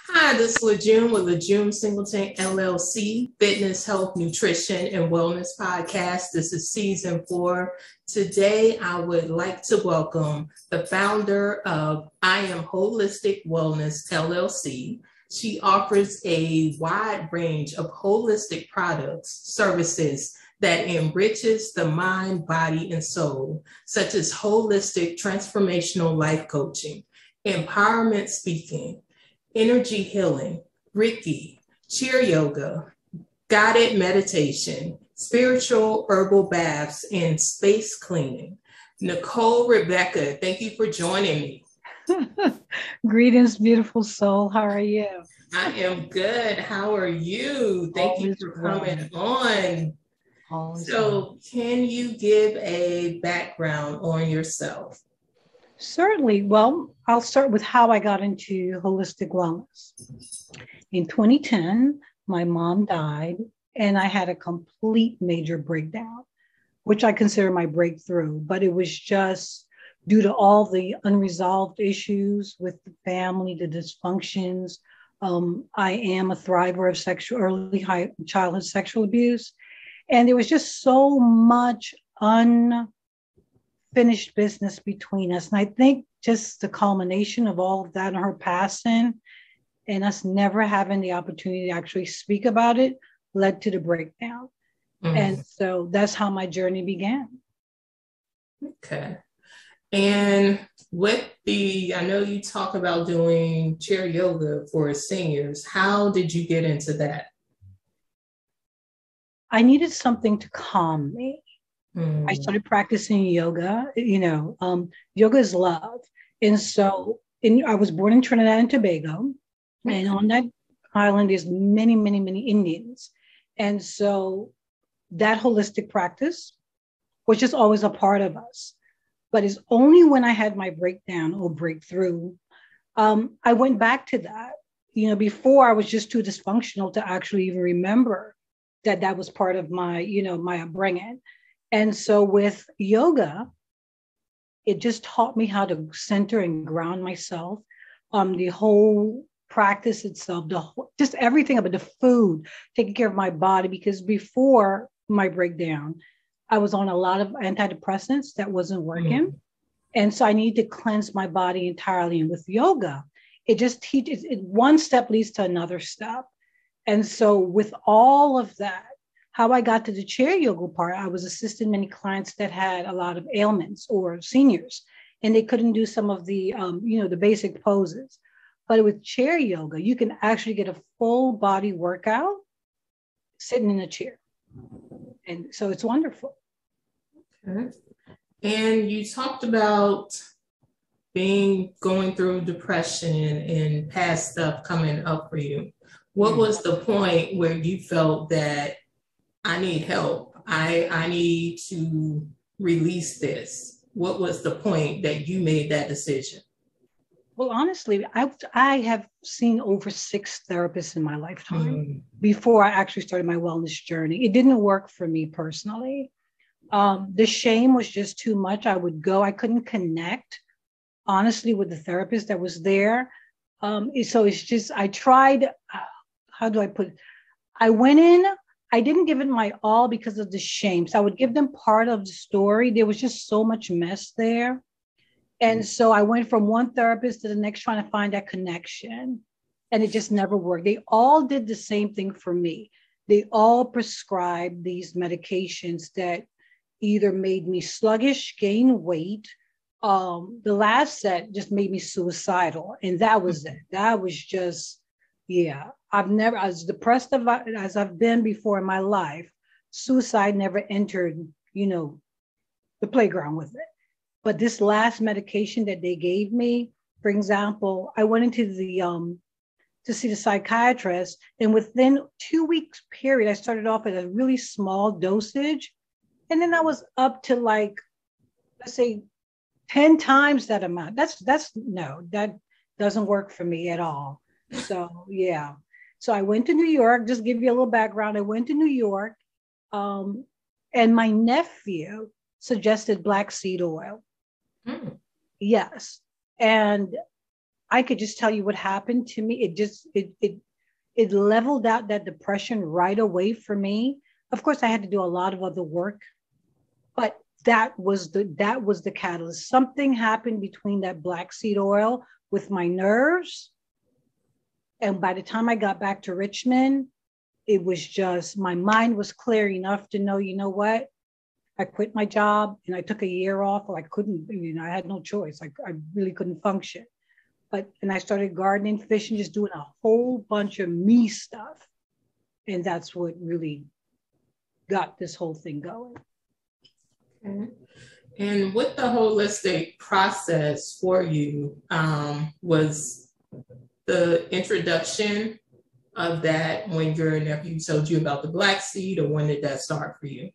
Hi, this is LeJune with LeJune Singleton LLC, Fitness, Health, Nutrition, and Wellness Podcast. This is season 4. Today, I would like to welcome the founder of I Am Holistic Wellness LLC. She offers a wide range of holistic products, services that enriches the mind, body, and soul, such as holistic transformational life coaching, empowerment speaking, energy healing, Reiki, cheer yoga, guided meditation, spiritual herbal baths, and space cleaning. Nicole, Rebecca, thank you for joining me. Greetings, beautiful soul. How are you? I am good. How are you? Thank you for coming on. So, can you give a background on yourself? Certainly. Well, I'll start with how I got into holistic wellness. In 2010, my mom died, and I had a complete major breakdown, which I consider my breakthrough. But it was just due to all the unresolved issues with the family, the dysfunctions. I am a thriver of early childhood sexual abuse. And there was just so much unfinished business between us. And I think just the culmination of all of that and her passing and us never having the opportunity to actually speak about it led to the breakdown. And so that's how my journey began. Okay. And I know you talk about doing chair yoga for seniors. How did you get into that? I needed something to calm me. I started practicing yoga. Yoga is love. And so I was born in Trinidad and Tobago. And on that island, there's many, many, many Indians. And so that holistic practice was just always a part of us. But it's only when I had my breakdown or breakthrough, I went back to that. Before I was just too dysfunctional to actually even remember that was part of my, my upbringing. And so with yoga, it just taught me how to center and ground myself. The whole practice itself, just everything about the food, taking care of my body, because before my breakdown, I was on a lot of antidepressants that wasn't working. And so I needed to cleanse my body entirely. And with yoga, it just teaches, one step leads to another step. And so with all of that, how I got to the chair yoga part, I was assisting many clients that had a lot of ailments or seniors, and they couldn't do some of the, the basic poses. But with chair yoga, you can actually get a full body workout sitting in a chair. And so it's wonderful. Okay. And you talked about going through depression and past stuff coming up for you. What was the point where you felt that I need help? I need to release this. What was the point that you made that decision? Well, honestly, I have seen over 6 therapists in my lifetime before I actually started my wellness journey. It didn't work for me personally. The shame was just too much. I would go, I couldn't connect, honestly, with the therapist that was there. So it's just, I tried, how do I put it? I went in, I didn't give it my all because of the shame. So I would give them part of the story. There was just so much mess there. And so I went from one therapist to the next trying to find that connection. And it just never worked. They all did the same thing for me. They all prescribed these medications that either made me sluggish, gain weight. The last set just made me suicidal. And that was it. That was just, I've never, as depressed as I've been before in my life, suicide never entered, the playground with it. But this last medication that they gave me, for example, I went into to see the psychiatrist, and within 2 weeks period, I started off at a really small dosage. And then I was up to let's say 10 times that amount. That doesn't work for me at all. So, yeah. So I went to New York, just give you a little background. I went to New York, and my nephew suggested black seed oil. Yes. And I could just tell you what happened to me. It leveled out that depression right away for me. Of course, I had to do a lot of other work, but that was the catalyst. Something happened between that black seed oil with my nerves. And by the time I got back to Richmond, it was just, my mind was clear enough to know, you know what? I quit my job and I took a year off, or I couldn't, I had no choice. I really couldn't function. And I started gardening, fishing, just doing a whole bunch of me stuff. And that's what really got this whole thing going. Okay. And with the holistic process for you, was the introduction of that when your nephew told you about the black seed, or when did that start for you?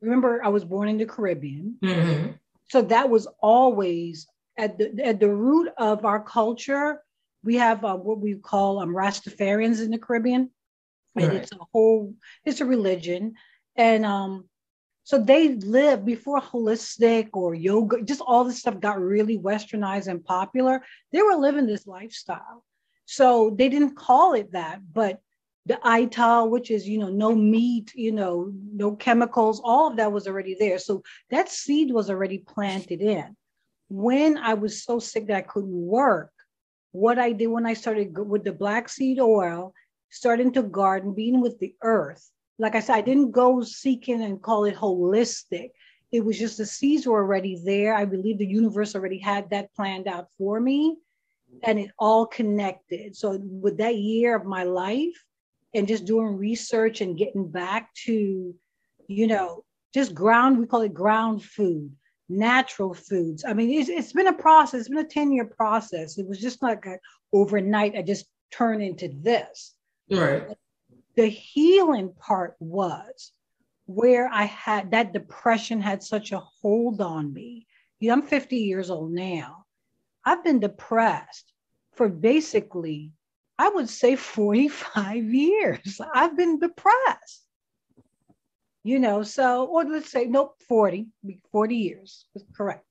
Remember, I was born in the Caribbean. Mm-hmm. So that was always at the root of our culture. We have what we call Rastafarians in the Caribbean. And Right. it's a religion. And so they lived before holistic or yoga, just all this stuff got really westernized and popular. They were living this lifestyle. So they didn't call it that, but the ital, which is, no meat, no chemicals, all of that was already there. So that seed was already planted in. When I was so sick that I couldn't work, what I did when I started with the black seed oil, starting to garden, being with the earth. Like I said, I didn't go seeking and call it holistic. It was just the seeds were already there. I believe the universe already had that planned out for me, and it all connected. So with that year of my life and just doing research and getting back to, just we call it ground food, natural foods. I mean, it's been a process. It's been a 10-year process. It was just like overnight, I just turned into this. Right. The healing part was where I had that depression had such a hold on me. I'm 50 years old now. I've been depressed for basically, I would say 45 years. I've been depressed, or let's say, 40 years. Correct.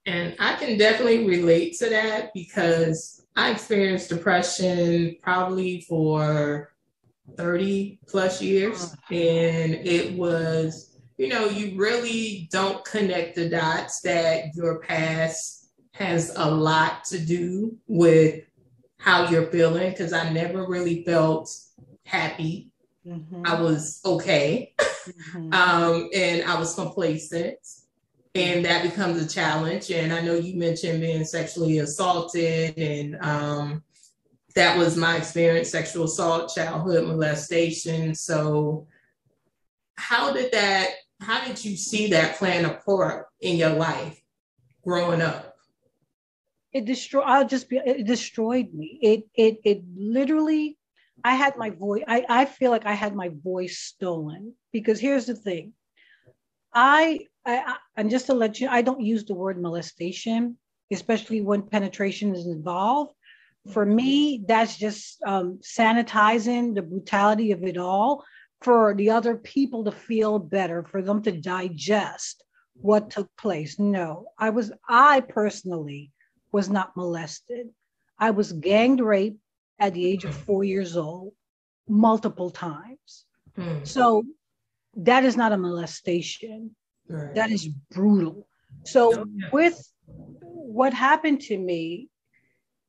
And I can definitely relate to that because I experienced depression probably for 30 plus years. And it was, you really don't connect the dots that your past has a lot to do with how you're feeling, because I never really felt happy. Mm-hmm. I was okay. Mm-hmm. And I was complacent. And that becomes a challenge. And I know you mentioned being sexually assaulted, and that was my experience, sexual assault, childhood molestation. So how did you see that playing a part in your life growing up? It destroyed me. It literally, I had my voice. I feel like I had my voice stolen, because here's the thing. And just to let you, I don't use the word molestation, especially when penetration is involved. For me, that's just sanitizing the brutality of it all for the other people to feel better, for them to digest what took place. No, I personally was not molested. I was gang raped at the age of 4 years old, multiple times. So that is not a molestation. Right. That is brutal. So with what happened to me,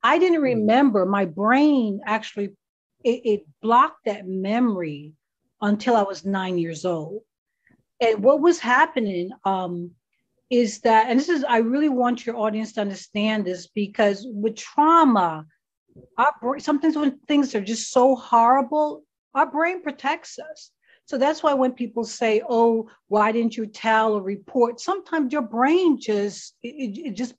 I didn't remember. My brain actually, it blocked that memory until I was 9 years old. And what was happening is that, and I really want your audience to understand this, because with trauma, sometimes when things are just so horrible, our brain protects us. So that's why when people say, oh, why didn't you tell or report? Sometimes your brain just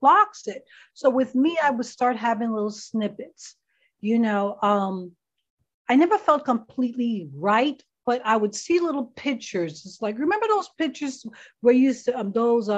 blocks it. So with me, I would start having little snippets, I never felt completely right, but I would see little pictures. It's like, remember those pictures where you used to, those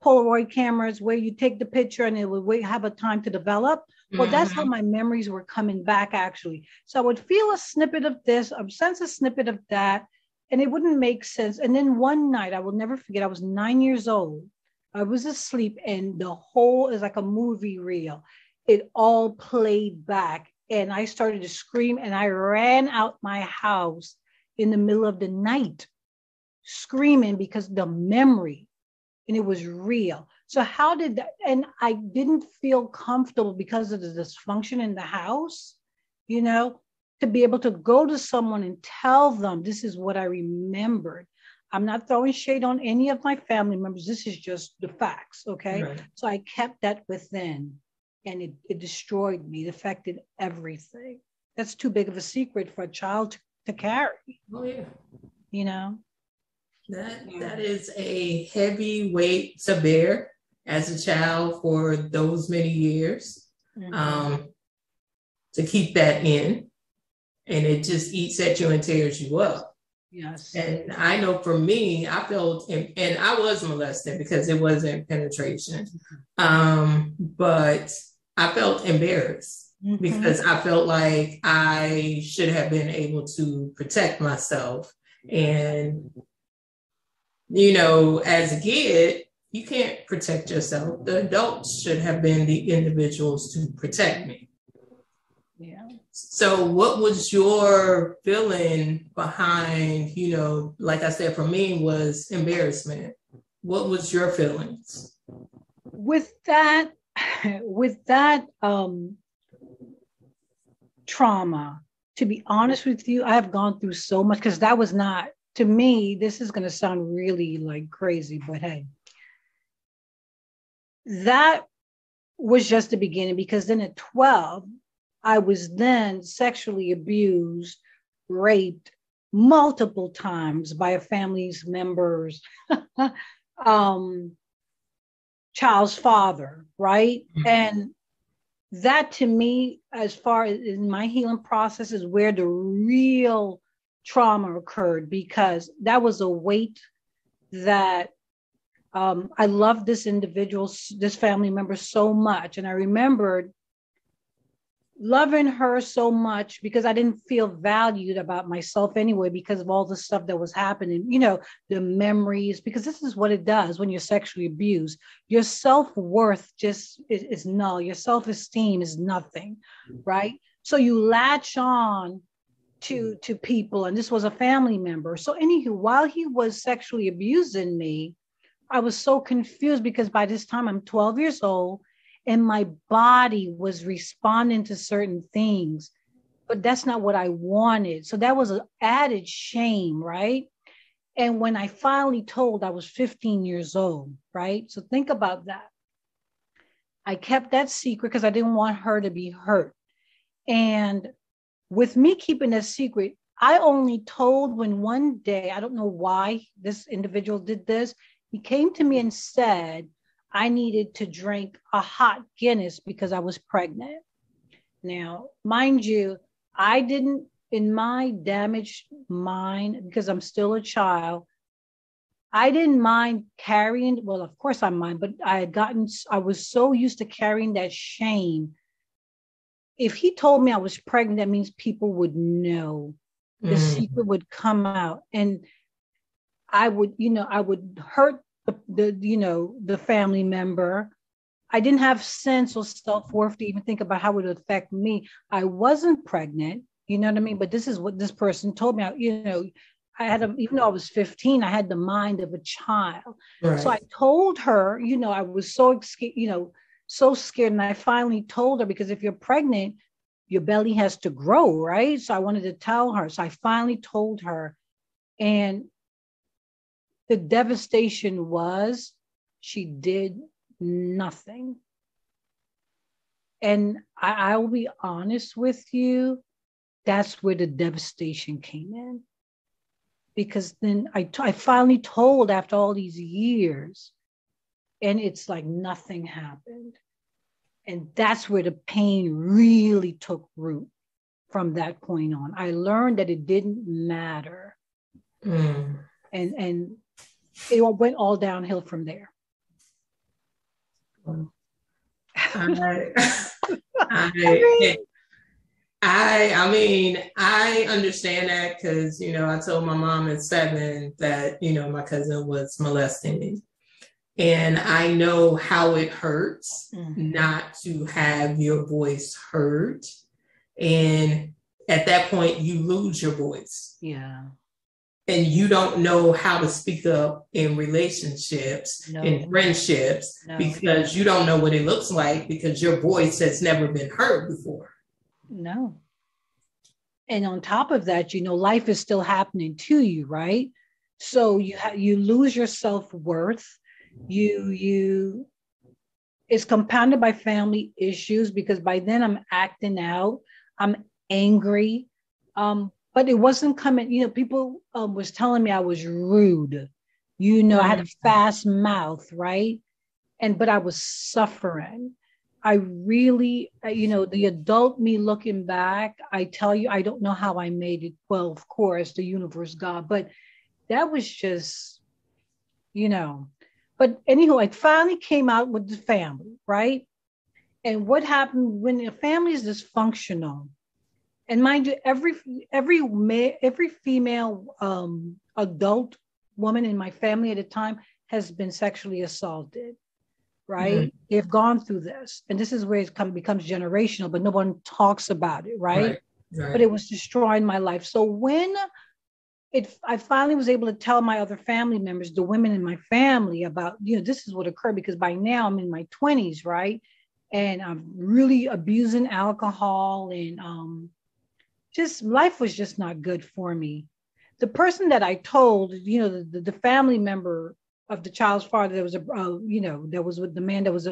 Polaroid cameras where you take the picture and it would have a time to develop? Well, that's how my memories were coming back, actually. So I would feel a snippet of this, sense a snippet of that, and it wouldn't make sense. And then one night, I will never forget, I was 9 years old. I was asleep and the whole is like a movie reel. It all played back and I started to scream and I ran out my house in the middle of the night screaming because the memory, and it was real. So how did that, and I didn't feel comfortable because of the dysfunction in the house, you know, to be able to go to someone and tell them this is what I remembered. I'm not throwing shade on any of my family members. This is just the facts, okay? Right. So I kept that within and it destroyed me. It affected everything. That's too big of a secret for a child to carry. Oh, yeah. You know? That is a heavy weight to bear as a child for those many years. Mm-hmm. To keep that in, and it just eats at you and tears you up. Yes. And I know for me, I felt, and I was molested because it wasn't penetration, but I felt embarrassed because I felt like I should have been able to protect myself. And, you know, as a kid, you can't protect yourself. The adults should have been the individuals to protect me. Yeah. So what was your feeling behind, you know, like I said, for me was embarrassment. What was your feelings? With that trauma, to be honest with you, I have gone through so much because that was not, to me, this is going to sound really like crazy, but hey, that was just the beginning because then at 12, I was then sexually abused, raped multiple times by a family's members, child's father, right? Mm-hmm. And that to me, as far as in my healing process, is where the real trauma occurred because that was a weight that I loved this individual, this family member so much. And I remembered loving her so much because I didn't feel valued about myself anyway because of all the stuff that was happening, you know, the memories, because this is what it does when you're sexually abused. Your self-worth just is null. Your self-esteem is nothing, right? So you latch on to people, and this was a family member. So anywho, while he was sexually abusing me, I was so confused because by this time I'm 12 years old, and my body was responding to certain things, but that's not what I wanted. So that was an added shame, right? And when I finally told, I was 15 years old, right? So think about that. I kept that secret because I didn't want her to be hurt. And with me keeping that secret, I only told when one day, I don't know why this individual did this, he came to me and said, I needed to drink a hot Guinness because I was pregnant. Now, mind you, I didn't, in my damaged mind, because I'm still a child, I didn't mind carrying, well, of course I mind, but I was so used to carrying that shame. If he told me I was pregnant, that means people would know. The secret would come out. And I would hurt the family member. I didn't have sense or self-worth to even think about how it would affect me. I wasn't pregnant, you know what I mean? But this is what this person told me. Even though I was 15, I had the mind of a child. Right. So I told her, I was so scared. And I finally told her, because if you're pregnant, your belly has to grow, right? So I wanted to tell her. So I finally told her, and the devastation was she did nothing. And I will be honest with you, that's where the devastation came in. Because then I finally told after all these years, and it's like nothing happened. And that's where the pain really took root from that point on. I learned that it didn't matter. And it went all downhill from there. I understand that because, I told my mom at 7 that, my cousin was molesting me. And I know how it hurts Mm-hmm. not to have your voice heard. And at that point, you lose your voice. Yeah. And you don't know how to speak up in relationships, in No. friendships, No. because you don't know what it looks like because your voice has never been heard before. No. And on top of that, life is still happening to you, right? So you lose your self-worth. You It's compounded by family issues because by then I'm acting out, I'm angry. But it wasn't coming, people was telling me I was rude. I had a fast mouth, right? But I was suffering. I really, the adult me looking back, I tell you, I don't know how I made it. Well, of course, the universe, God, but that was just, you know. But anyhow, I finally came out with the family, right? And what happened when a family is dysfunctional? And mind you, every female adult woman in my family at the time has been sexually assaulted, right? Mm-hmm. They've gone through this, and this is where it becomes generational, but no one talks about it, right? Right. But it was destroying my life. So when I finally was able to tell my other family members, the women in my family, about, this is what occurred, because by now I'm in my 20s, right? And I'm really abusing alcohol, and just life was just not good for me. The person that I told, the family member of the child's father that was that was with the man that was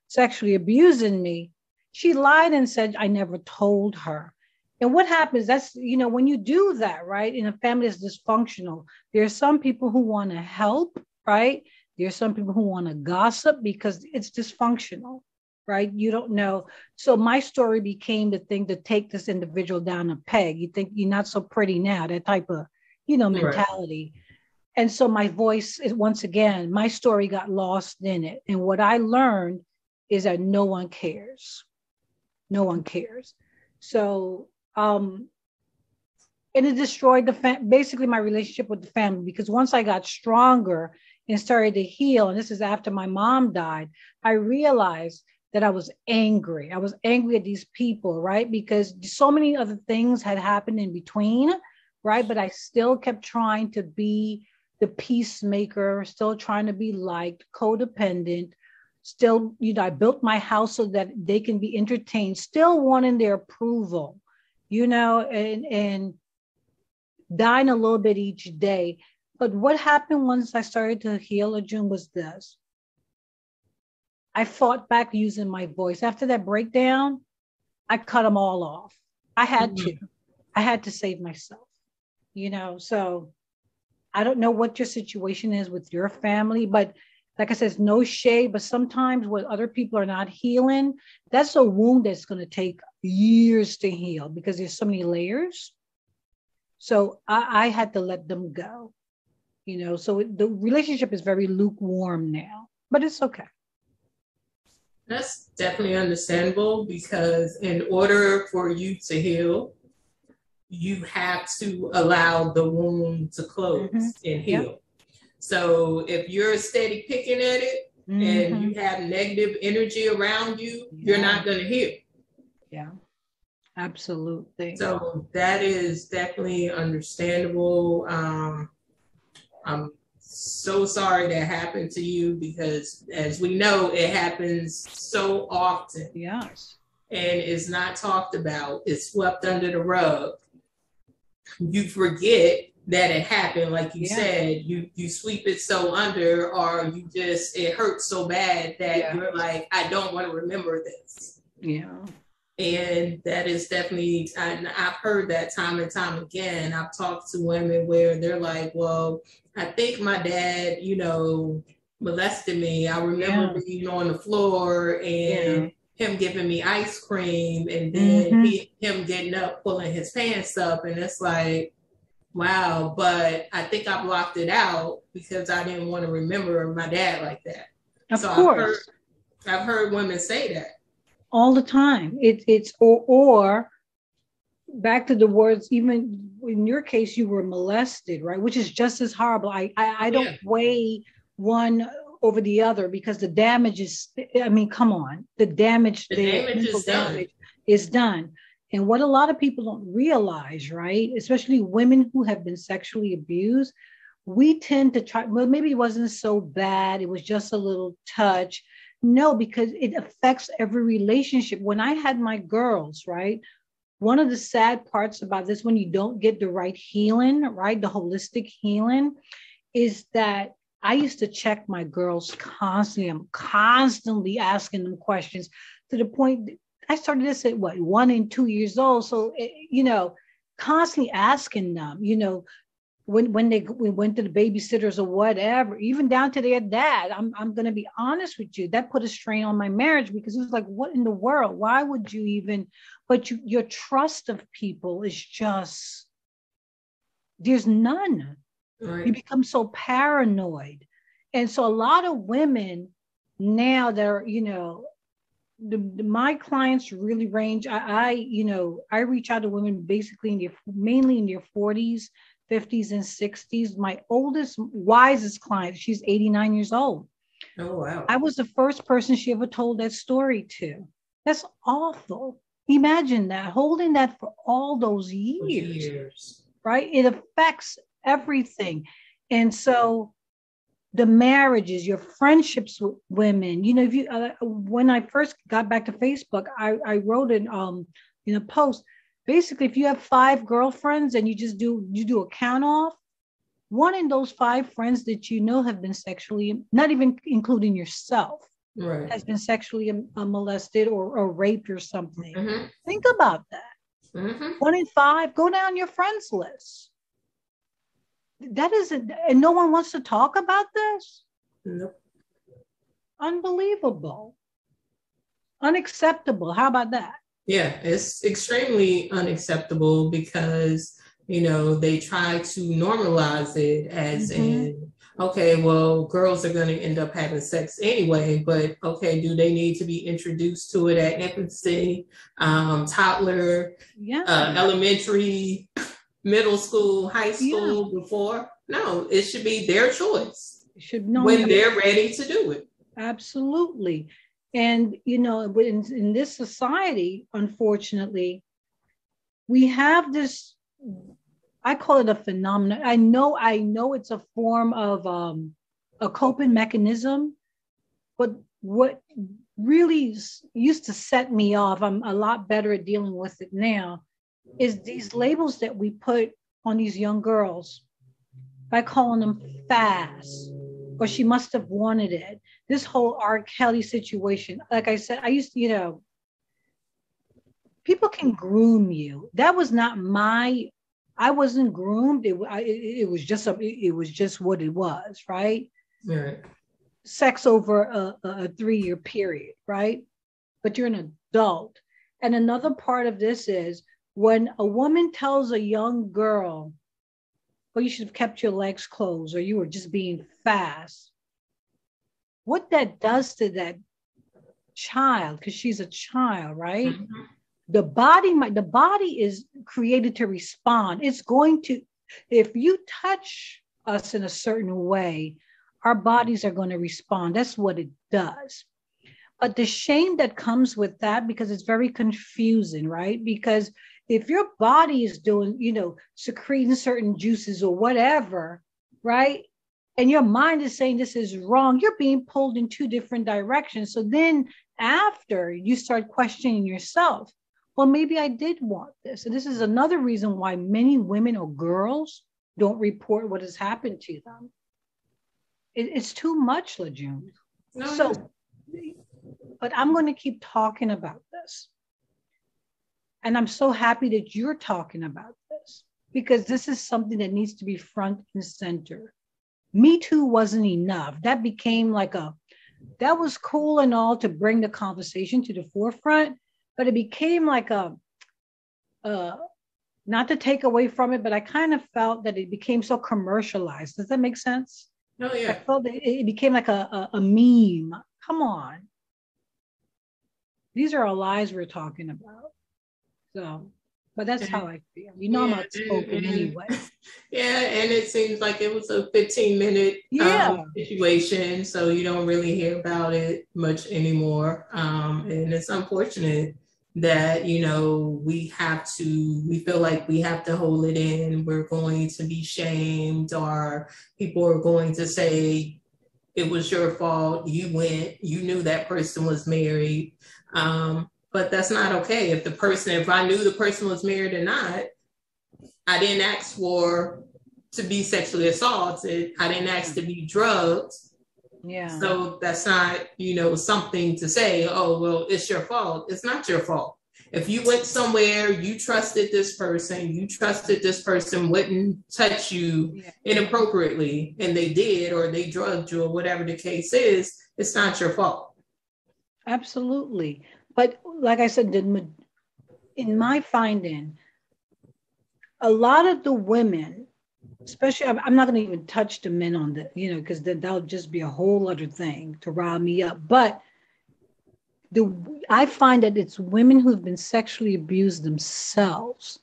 sexually abusing me, she lied and said I never told her. And what happens, that's, when you do that, right, in a family that's dysfunctional, there are some people who want to help, right? There are some people who want to gossip because it's dysfunctional, right? You don't know. So my story became the thing to take this individual down a peg. You think you're not so pretty now, that type of, mentality. Right. And so my voice is, once again, my story got lost in it. And what I learned is that no one cares. No one cares. So, and it destroyed basically my relationship with the family, because once I got stronger and started to heal, and this is after my mom died, I realized that I was angry. I was angry at these people, right? Because so many other things had happened in between, right? But I still kept trying to be the peacemaker, still trying to be liked, codependent, still, I built my house so that they can be entertained, still wanting their approval, and dying a little bit each day. But what happened once I started to heal, June, was this. I fought back using my voice. After that breakdown, I cut them all off. I had to save myself, so I don't know what your situation is with your family, but like I said, it's no shade, but sometimes when other people are not healing, that's a wound that's going to take years to heal because there's so many layers. So I had to let them go, so the relationship is very lukewarm now, but it's okay. That's definitely understandable, because in order for you to heal, you have to allow the wound to close and heal. Yep. So if you're steady picking at it and you have negative energy around you, you're not going to heal. Yeah, absolutely. So that is definitely understandable. I'm so sorry that happened to you, because as we know, it happens so often. Yes. And it's not talked about. It's swept under the rug. You forget that it happened, like you said. You sweep it so under, or it hurts so bad that you're like, I don't want to remember this. Yeah. And that is definitely, I've heard that time and time again. I've talked to women where they're like, well, I think my dad, molested me. I remember being on the floor and him giving me ice cream, and then him getting up, pulling his pants up. And it's like, wow, but I think I blocked it out because I didn't want to remember my dad like that. Of course. I've heard women say that. All the time. It's or back to the words, even in your case, you were molested, right? Which is just as horrible. I don't weigh one over the other because the damage is, I mean, come on, the damage is done. And what a lot of people don't realize, right, especially women who have been sexually abused, we tend to try, well, maybe it wasn't so bad, it was just a little touch. No, because it affects every relationship. When I had my girls, right, one of the sad parts about this, when you don't get the right healing, right, the holistic healing, is that I used to check my girls constantly. I'm constantly asking them questions to the point I started this at 1 and 2 years old. So, constantly asking them, when we went to the babysitters or whatever, even down to their dad, I'm going to be honest with you, that put a strain on my marriage because it was like, what in the world? Why would you even, but your trust of people is just, there's none. Right. You become so paranoid. And so a lot of women now that are, my clients really range. I reach out to women basically mainly in their 40s, 50s, and 60s. My oldest, wisest client, she's 89 years old. Oh, wow. I was the first person she ever told that story to. That's awful. Imagine that, holding that for all those years. Right? It affects everything. And so the marriages, your friendships with women, if you, when I first got back to Facebook, I wrote in a post, basically, if you have 5 girlfriends and you do a count off, one in those 5 friends that have been sexually, not even including yourself, right, has been sexually molested or raped or something. Mm-hmm. Think about that. Mm-hmm. 1 in 5, go down your friends list. That isn't, and no one wants to talk about this? Nope. Unbelievable. Unacceptable. How about that? Yeah, it's extremely unacceptable because, they try to normalize it as in, okay, well, girls are going to end up having sex anyway, but okay, do they need to be introduced to it at infancy, toddler, elementary, middle school, high school before? No, it should be their choice. It should know when they're ready to do it. Absolutely. And, in this society, unfortunately, we have this, I call it a phenomenon. I know it's a form of a coping mechanism, but what really used to set me off, I'm a lot better at dealing with it now, is these labels that we put on these young girls by calling them fast, or she must have wanted it. This whole R. Kelly situation, like I said, I used to, people can groom you. That was not I wasn't groomed. It was just what it was, right? Right. Sex over a 3-year period, right? But you're an adult. And another part of this is when a woman tells a young girl, well, you should have kept your legs closed, or you were just being fast. What that does to that child, because she's a child, right? Mm-hmm. The body is created to respond. It's going to, if you touch us in a certain way, our bodies are going to respond. That's what it does. But the shame that comes with that, because it's very confusing, right? Because if your body is doing, secreting certain juices or whatever, right? And your mind is saying this is wrong, you're being pulled in 2 different directions. So then after you start questioning yourself, well, maybe I did want this. And this is another reason why many women or girls don't report what has happened to them. It's too much, LaJune. No. But I'm going to keep talking about this. And I'm so happy that you're talking about this, because this is something that needs to be front and center. Me Too wasn't enough. That became that was cool and all to bring the conversation to the forefront, but it became like not to take away from it, but I kind of felt that it became so commercialized. Does that make sense? Oh, yeah. I felt that it became like a meme. Come on. These are our lives we're talking about. So But that's how I feel. You know, I'm outspoken anyway. Yeah, and it seems like it was a 15-minute situation, so you don't really hear about it much anymore. And it's unfortunate that, we feel like we have to hold it in. We're going to be shamed, or people are going to say, it was your fault. You knew that person was married. But that's not okay. If I knew the person was married or not, I didn't ask to be sexually assaulted. I didn't ask to be drugged. Yeah. So that's not, something to say, oh, well, it's your fault. It's not your fault. If you went somewhere, you trusted this person wouldn't touch you inappropriately, and they did, or they drugged you, or whatever the case is, it's not your fault. Absolutely. But like I said, in my finding, a lot of the women, especially, I'm not going to even touch the men on that, because that'll just be a whole other thing to rile me up. But I find that it's women who've been sexually abused themselves,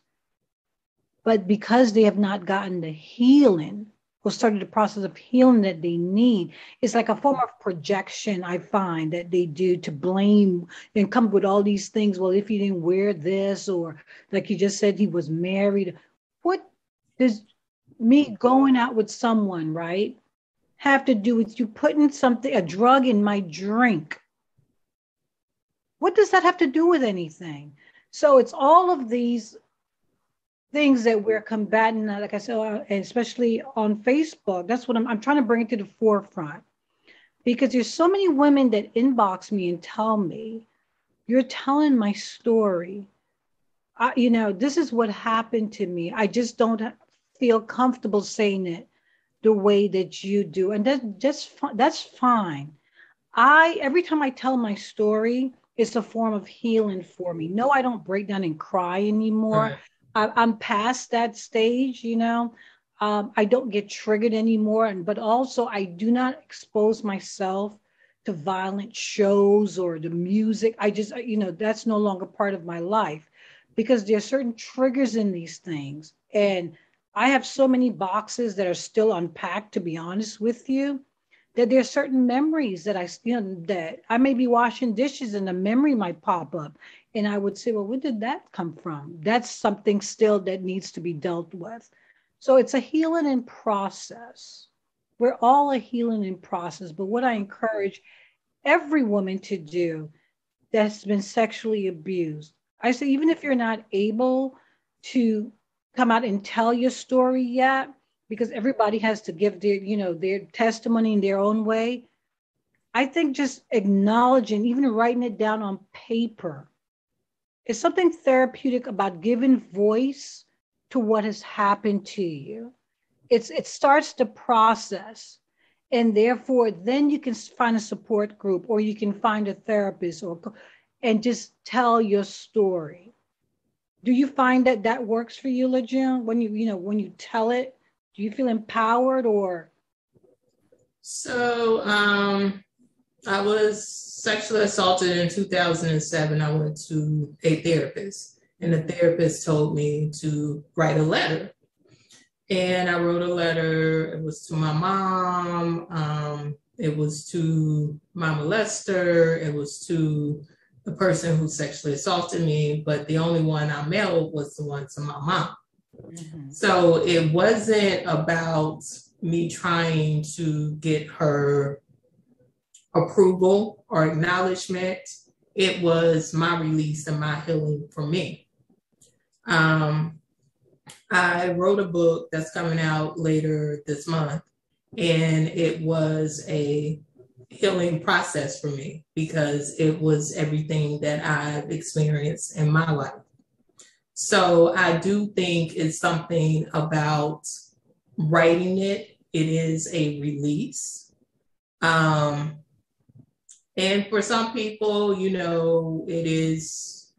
but because they have not gotten the healing or started the process of healing that they need, it's like a form of projection, I find, that they do to blame and come up with all these things. Well, if he didn't wear this, or like you just said, he was married. What does me going out with someone, right, have to do with you putting a drug in my drink? What does that have to do with anything? So it's all of these things that we're combating, like I said, especially on Facebook. That's what I'm trying to bring it to the forefront, because there's so many women that inbox me and tell me, you're telling my story. This is what happened to me. I just don't feel comfortable saying it the way that you do. And that's fine. Every time I tell my story, it's a form of healing for me. No, I don't break down and cry anymore. Right. I'm past that stage, I don't get triggered anymore. But also, I do not expose myself to violent shows or the music. I just, that's no longer part of my life, because there are certain triggers in these things. And I have so many boxes that are still unpacked, to be honest with you, that there are certain memories that that I may be washing dishes and a memory might pop up. And I would say, well, where did that come from? That's something still that needs to be dealt with. So it's a healing in process. We're all a healing in process. But what I encourage every woman to do that's been sexually abused, I say, even if you're not able to come out and tell your story yet, because everybody has to give their testimony in their own way, I think just acknowledging, even writing it down on paper, is something therapeutic about giving voice to what has happened to you. It starts the process, and therefore then you can find a support group, or you can find a therapist, and just tell your story. Do you find that works for you, LaJune, when you tell it? Do you feel empowered, or? So I was sexually assaulted in 2007. I went to a therapist, and the therapist told me to write a letter. And I wrote a letter. It was to my mom. It was to my molester. It was to the person who sexually assaulted me. But the only one I mailed was the one to my mom. Mm-hmm. So it wasn't about me trying to get her approval or acknowledgement. It was my release and my healing for me. I wrote a book that's coming out later this month, and it was a healing process for me because it was everything that I've experienced in my life. So I do think it's something about writing it. It is a release. And for some people,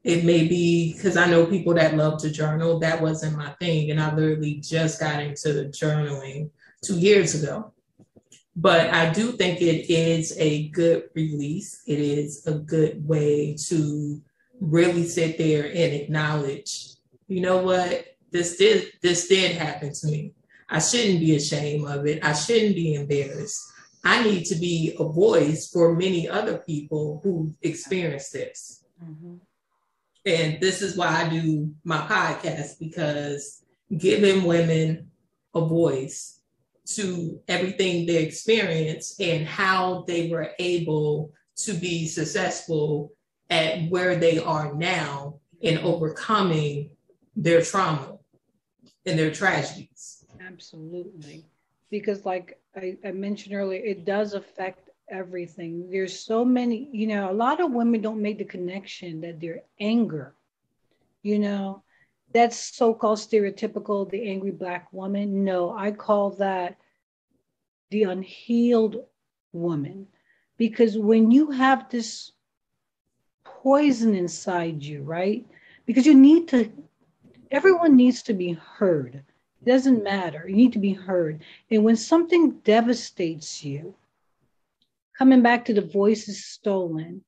it may be, because I know people that love to journal. That wasn't my thing. And I literally just got into journaling 2 years ago. But I do think it is a good release. It is a good way to really sit there and acknowledge you know what, this did happen to me. I shouldn't be ashamed of it. I shouldn't be embarrassed. I need to be a voice for many other people who experience this. Mm-hmm. And this is why I do my podcast, because giving women a voice to everything they experience and how they were able to be successful at where they are now in overcoming their trauma and their tragedies. Absolutely. Because like I mentioned earlier, it does affect everything. There's so many, a lot of women don't make the connection that their anger, that's so-called stereotypical, the angry Black woman. No, I call that the unhealed woman. Because when you have this poison inside you, right? Because everyone needs to be heard. It doesn't matter. You need to be heard. And when something devastates you, coming back to the voice is stolen,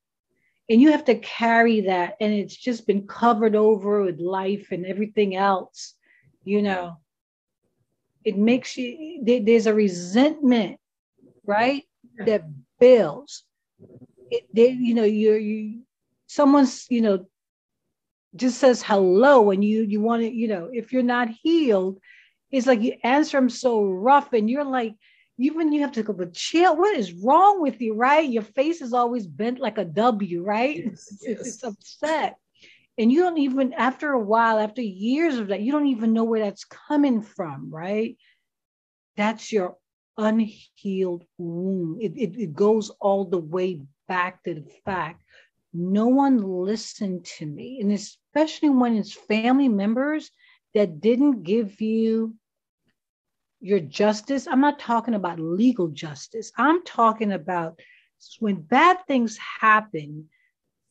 and you have to carry that, and it's just been covered over with life and everything else, it makes you, there's a resentment, right? That builds. Someone's, just says hello, and you want to, if you're not healed, it's like you answer them so rough, and you're like, even you have to go, but chill, what is wrong with you, right? Your face is always bent like a W, right? Yes. It's upset. And you don't even, after a while, after years of that, you don't even know where that's coming from, right? That's your unhealed wound. It goes all the way back to the fact, no one listened to me. And especially when it's family members that didn't give you your justice. I'm not talking about legal justice. I'm talking about when bad things happen,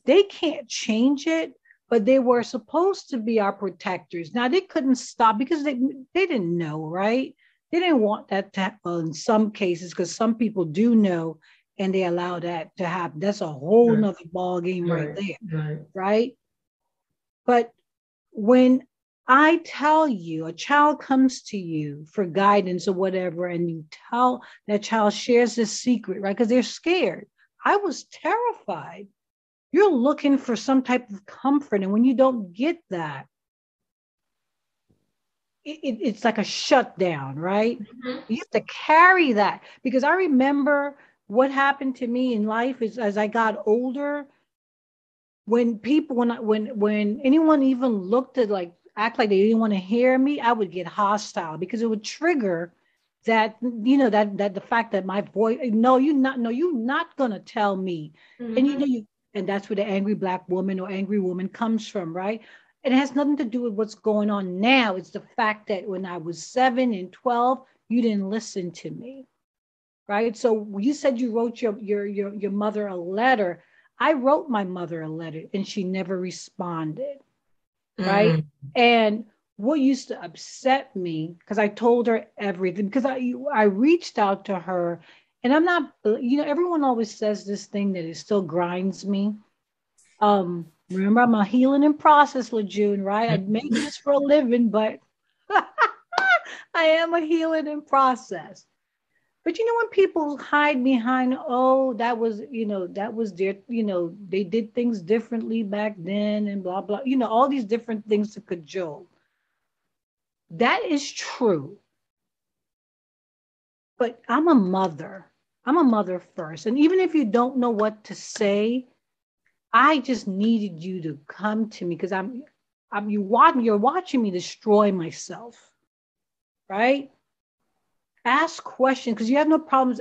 they can't change it, but they were supposed to be our protectors. Now they couldn't stop because they didn't know, right? They didn't want that to happen in some cases, because some people do know and they allow that to happen. That's a whole nother ball game right there, right? But when I tell you, a child comes to you for guidance or whatever, and you tell that child, shares this secret, right? Because they're scared. I was terrified. You're looking for some type of comfort. And when you don't get that, it's like a shutdown, right? Mm-hmm. You have to carry that. Because I remember what happened to me in life is, as I got older, when anyone even looked at, like, act like they didn't want to hear me, I would get hostile, because it would trigger that, that the fact that my voice, you're not gonna tell me. Mm-hmm. And and that's where the angry Black woman or angry woman comes from, right? And it has nothing to do with what's going on now. It's the fact that when I was 7 and 12, you didn't listen to me, right? So you said you wrote your mother a letter. I wrote my mother a letter and she never responded. Right. Mm. And what used to upset me, because I told her everything, because I reached out to her, and I'm not, everyone always says this thing that it still grinds me. Remember, I'm a healing in process, LaJune, right? I make this for a living, but I am a healing in process. But when people hide behind, that was their, they did things differently back then and blah, blah, all these different things to cajole. That is true. But I'm a mother. I'm a mother first. And even if you don't know what to say, I just needed you to come to me, because you're watching me destroy myself, right? Ask questions, because you have no problems,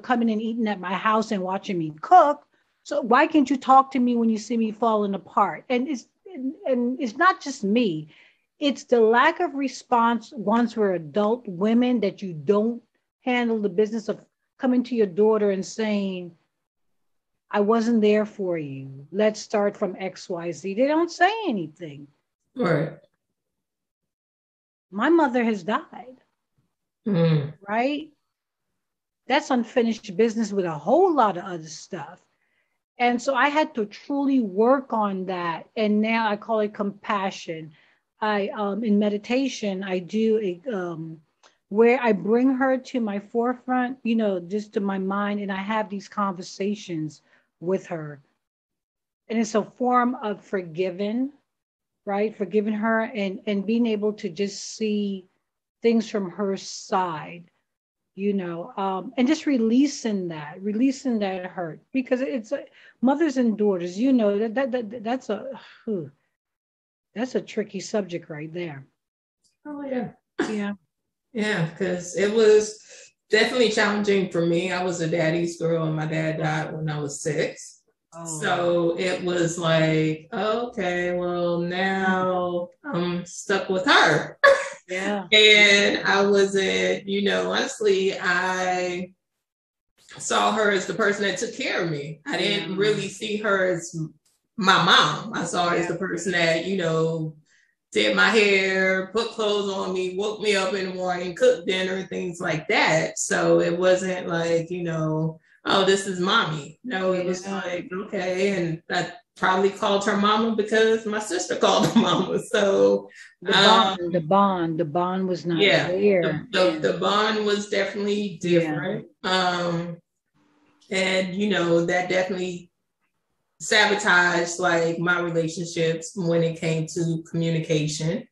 coming and eating at my house and watching me cook. So why can't you talk to me when you see me falling apart? And it's not just me. It's the lack of response once we're adult women, that you don't handle the business of coming to your daughter and saying, I wasn't there for you. Let's start from XYZ. They don't say anything. Right. My mother has died. Mm. Right? That's unfinished business with a whole lot of other stuff. And so I had to truly work on that. And now I call it compassion. I in meditation, I do where I bring her to my forefront, just to my mind, and I have these conversations with her. And it's a form of forgiving, right? Forgiving her and being able to just see things from her side, and just releasing that hurt, because it's mothers and daughters, whew, that's a tricky subject right there. Oh, yeah. Yeah. Yeah, because it was definitely challenging for me. I was a daddy's girl, and my dad died when I was 6. Oh. So it was like, okay, well, now I'm stuck with her. Yeah. And I wasn't, honestly, I saw her as the person that took care of me. I didn't really see her as my mom. I saw her as the person that, did my hair, put clothes on me, woke me up in the morning, cooked dinner, things like that. So it wasn't like, oh, this is mommy. No, it was like, okay. And I probably called her mama because my sister called her mama. So the bond was not there. The bond was definitely different. And, that definitely sabotaged like my relationships when it came to communication.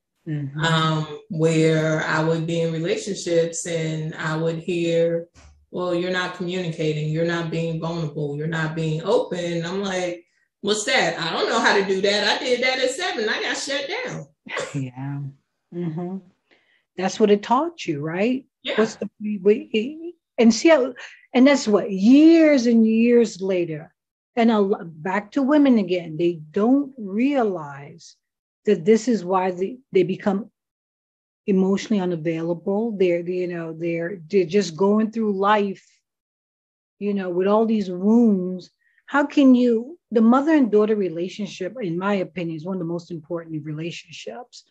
Where I would be in relationships and I would hear, well, you're not communicating, you're not being vulnerable, you're not being open. I'm like, what's that? I don't know how to do that. I did that at 7. I got shut down. Yeah. Mm-hmm. That's what it taught you, right? Yeah. And see how, and that's what, years and years later. And back to women again, they don't realize that this is why they become emotionally unavailable. They're just going through life, with all these wounds. How can the mother and daughter relationship, in my opinion, is one of the most important relationships.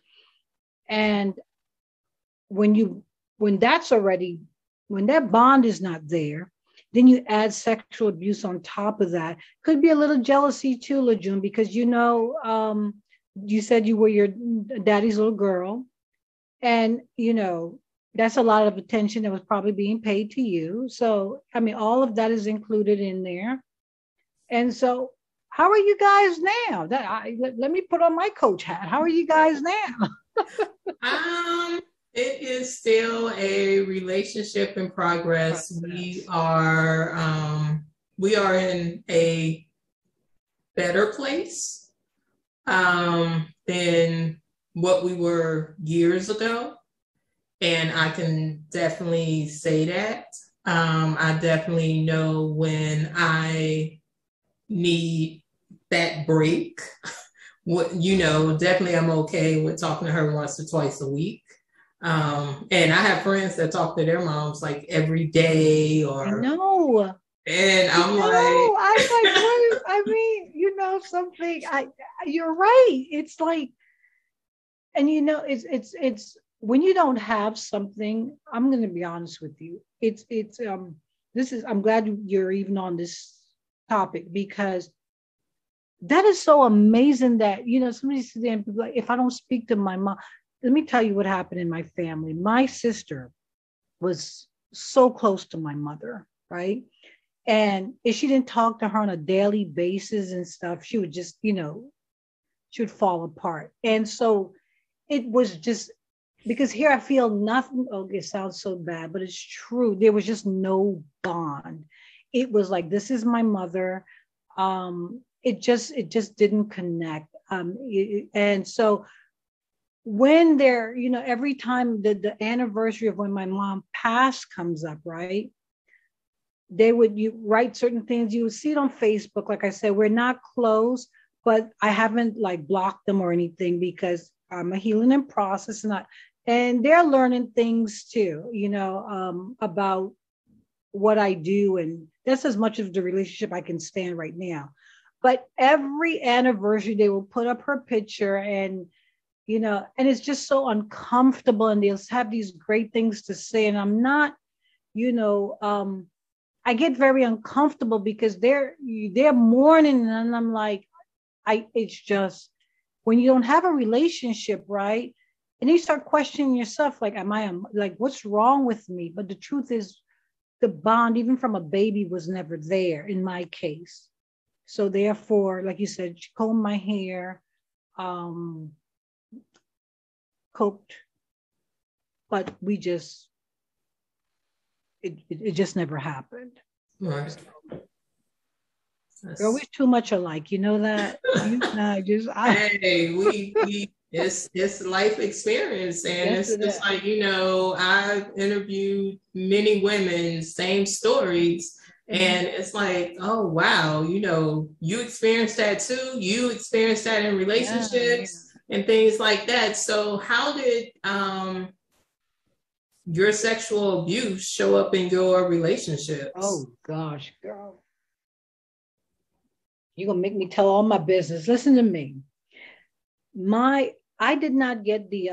And when that bond is not there, then you add sexual abuse on top of that. Could be a little jealousy too, LaJune, because you said you were your daddy's little girl, and that's a lot of attention that was probably being paid to you. So I mean, all of that is included in there. And so, how are you guys now? Let me put on my coach hat. How are you guys now? It is still a relationship in progress. We are in a better place than what we were years ago. And I can definitely say that. I definitely know when I need that break. Definitely I'm okay with talking to her once or twice a week. And I have friends that talk to their moms like every day I know. And I'm like, I mean, something, you're right. It's like, and it's when you don't have something, I'm going to be honest with you. I'm glad you're even on this topic, because that is so amazing that, somebody says, like, if I don't speak to my mom, let me tell you what happened in my family. My sister was so close to my mother, right? And if she didn't talk to her on a daily basis and stuff, she would just, she would fall apart. And so it was just, because here I feel nothing. Oh, it sounds so bad, but it's true. There was just no bond. It was like, this is my mother. It just didn't connect. And so when every time the anniversary of when my mom passed comes up, right? You write certain things. You would see it on Facebook. Like I said, we're not close, but I haven't like blocked them or anything, because I'm a healing in process, and they're learning things too, about what I do. And that's as much of the relationship I can stand right now. But every anniversary, they will put up her picture, and and it's just so uncomfortable, and they'll have these great things to say. And I'm not, I get very uncomfortable because they're mourning, and I'm like, it's just, when you don't have a relationship, right? And you start questioning yourself, like, like, what's wrong with me? But the truth is, the bond, even from a baby, was never there in my case. So therefore, like you said, she combed my hair, cooked, but it just never happened. Right. We're always too much alike, you know that? Hey, it's life experience, and yes, it's just like, I've interviewed many women, same stories, and it's like, oh wow, you experienced that too. You experienced that in relationships and things like that. So how did your sexual abuse show up in your relationships? Oh gosh, girl. You're gonna make me tell all my business. Listen to me. I did not get the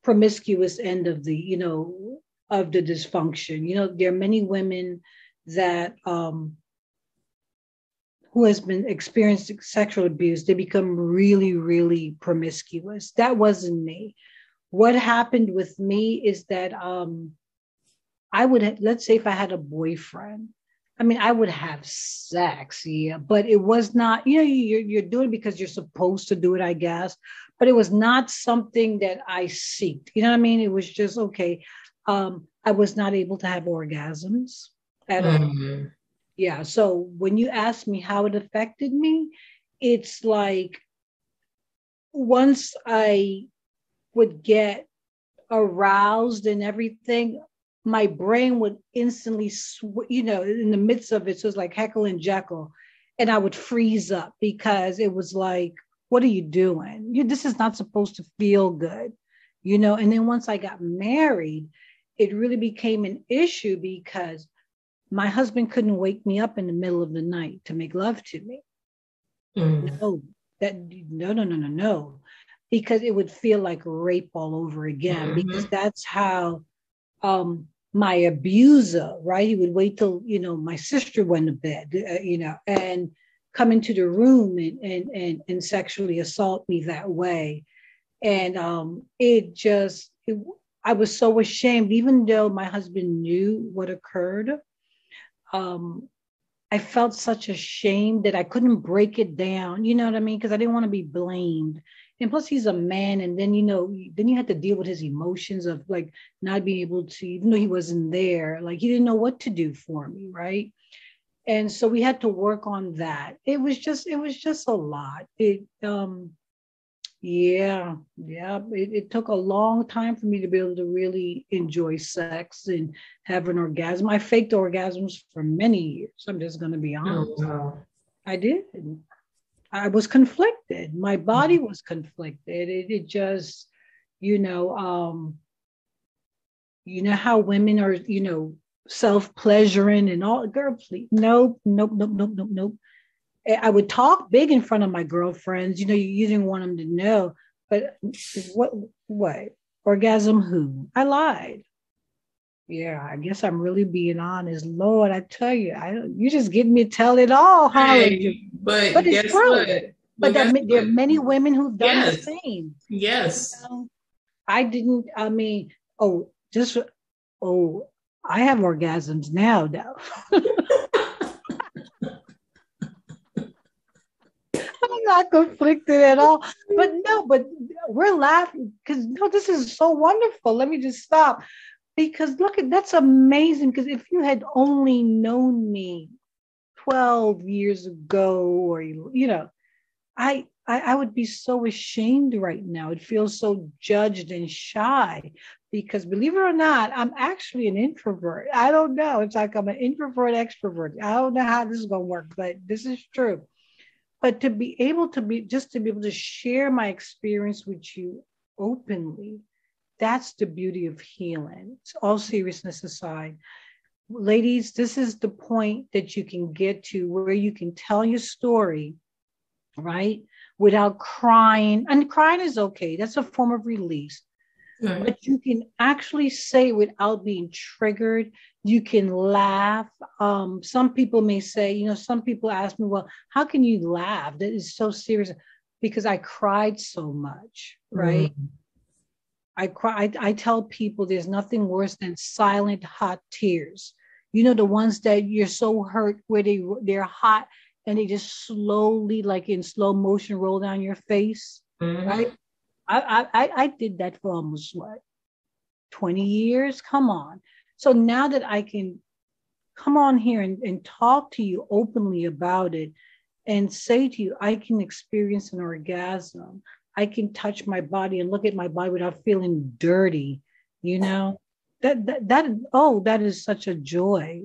promiscuous end of the, of the dysfunction. There are many women that who has been experiencing sexual abuse, they become really, really promiscuous. That wasn't me. What happened with me is that I would, let's say if I had a boyfriend, I would have sex, yeah, but it was not, you're doing it because you're supposed to do it, I guess, but it was not something that I seeked. You know what I mean? It was just, okay. I was not able to have orgasms at all. Yeah. So when you ask me how it affected me, it's like once I would get aroused and everything, my brain would instantly, in the midst of it. So it's like Heckle and Jekyll. And I would freeze up because it was like, what are you doing? This is not supposed to feel good, And then once I got married, it really became an issue because my husband couldn't wake me up in the middle of the night to make love to me. No, because it would feel like rape all over again, because that's how my abuser, right? He would wait till, my sister went to bed, and come into the room and sexually assault me that way. And I was so ashamed, even though my husband knew what occurred. I felt such ashamed that I couldn't break it down, you know what I mean? Because I didn't want to be blamed. And plus he's a man, and then then you had to deal with his emotions of like not being able to, even though he wasn't there, like he didn't know what to do for me, right? And so we had to work on that. It was just a lot. It took a long time for me to be able to really enjoy sex and have an orgasm. I faked orgasms for many years. I'm just going to be honest. Oh, wow. I did. I was conflicted. My body was conflicted. It just, how women are, self-pleasuring and all. Girl, please. Nope. I would talk big in front of my girlfriends. You didn't want them to know. But what? Orgasm who? I lied. Yeah, I guess I'm really being honest. Lord, I tell you, you just get me to tell it all, hey, but it's guess true. what? But there are many women who've done the same. Yes. I didn't, I have orgasms now, though. I'm not conflicted at all. But we're laughing because this is so wonderful. Let me just stop. Because look, that's amazing. Because if you had only known me 12 years ago, or I would be so ashamed right now. It feels so judged and shy. Because believe it or not, I'm actually an introvert. I don't know. It's like I'm an introvert extrovert. I don't know how this is going to work, but this is true. But to be able to share my experience with you openly, that's the beauty of healing. All seriousness aside, ladies, this is the point that you can get to where you can tell your story, right? Without crying. And crying is okay. That's a form of release. Right. But you can actually say without being triggered. You can laugh. Some people may say, some people ask me, well, how can you laugh? That is so serious. because I cried so much, right? I cry. I tell people there's nothing worse than silent, hot tears. You know, the ones that you're so hurt where they're hot and they just slowly, like in slow motion, roll down your face, right? I did that for almost what, 20 years? Come on. So now that I can come on here and talk to you openly about it and say to you, I can experience an orgasm. I can touch my body and look at my body without feeling dirty, you know? That is such a joy.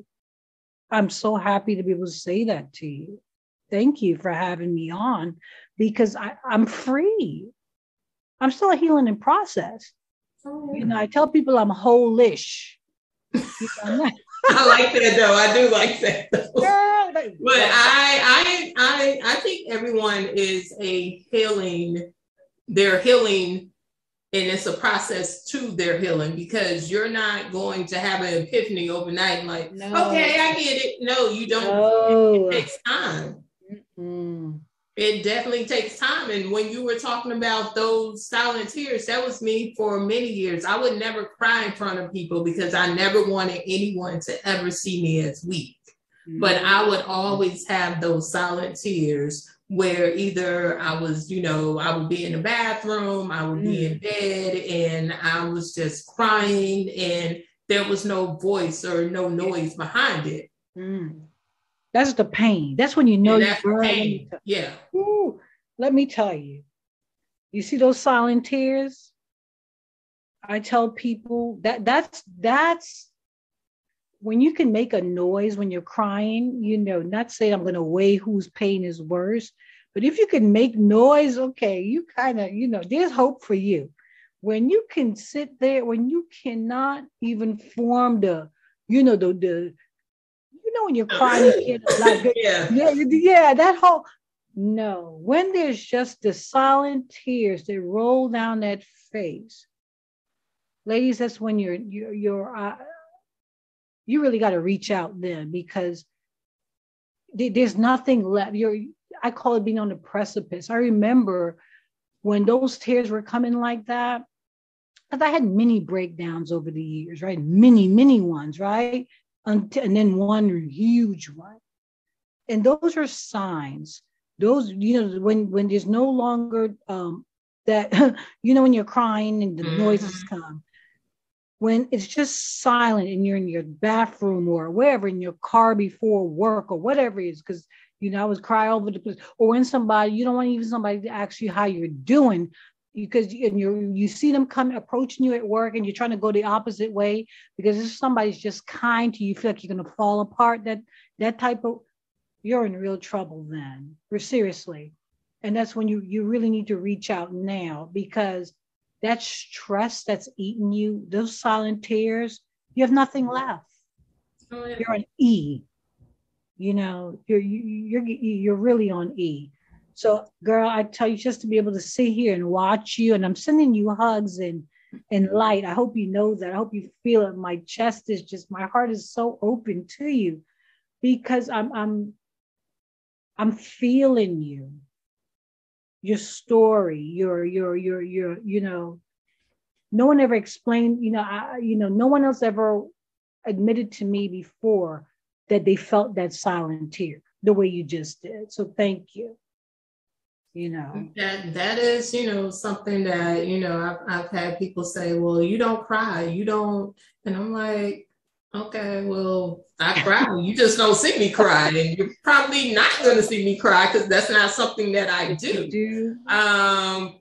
I'm so happy to be able to say that to you. Thank you for having me on, because I'm free. I'm still a healing in process. You know, I tell people I'm whole-ish. You know, I like that though. I do like that though. But I think everyone is they're healing, and it's a process to their healing, because you're not going to have an epiphany overnight and like, okay, I get it. No, you don't. No. It takes time. It definitely takes time. And when you were talking about those silent tears, that was me for many years. I would never cry in front of people because I never wanted anyone to ever see me as weak. But I would always have those silent tears where either I was, I would be in the bathroom, I would be in bed, and I was just crying, and there was no voice or no noise behind it. That's the pain. That's when you know you're pain. Yeah. Ooh, let me tell you. You see those silent tears? I tell people that's when you can make a noise when you're crying, not saying I'm going to weigh whose pain is worse, but if you can make noise, okay, you kind of, there's hope for you. When you can sit there, when you cannot even form when you're crying, you can't, like, that whole, no, when there's just the silent tears that roll down that face, ladies, that's when you really got to reach out then, because there's nothing left. I call it being on the precipice. I remember when those tears were coming like that, because I had many breakdowns over the years, right? Many ones, right? And then one huge one. And those are signs. Those, when there's no longer that, when you're crying and the noises come. When it's just silent and you're in your bathroom or wherever, in your car before work or whatever it is, because, I was crying all over the place, or when you don't want even somebody to ask you how you're doing, because you see them approaching you at work and you're trying to go the opposite way, because if somebody's just kind to you, you feel like you're going to fall apart, that type of, you're in real trouble then, seriously. And that's when you really need to reach out now, because that stress that's eating you, those silent tears, you have nothing left. You're on E. You're really on E. So, girl, I tell you, just to be able to sit here and watch you, and I'm sending you hugs and light. I hope you know that. I hope you feel it. My chest is just, my heart is so open to you, because I'm feeling you. Your story, no one ever explained, no one else ever admitted to me before that they felt that silent tear the way you just did. So thank you. That is, something that, I've had people say, well, you don't cry, you don't. And I'm like, okay, well, I cry. You just don't see me cry, and you're probably not going to see me cry, because that's not something that I do.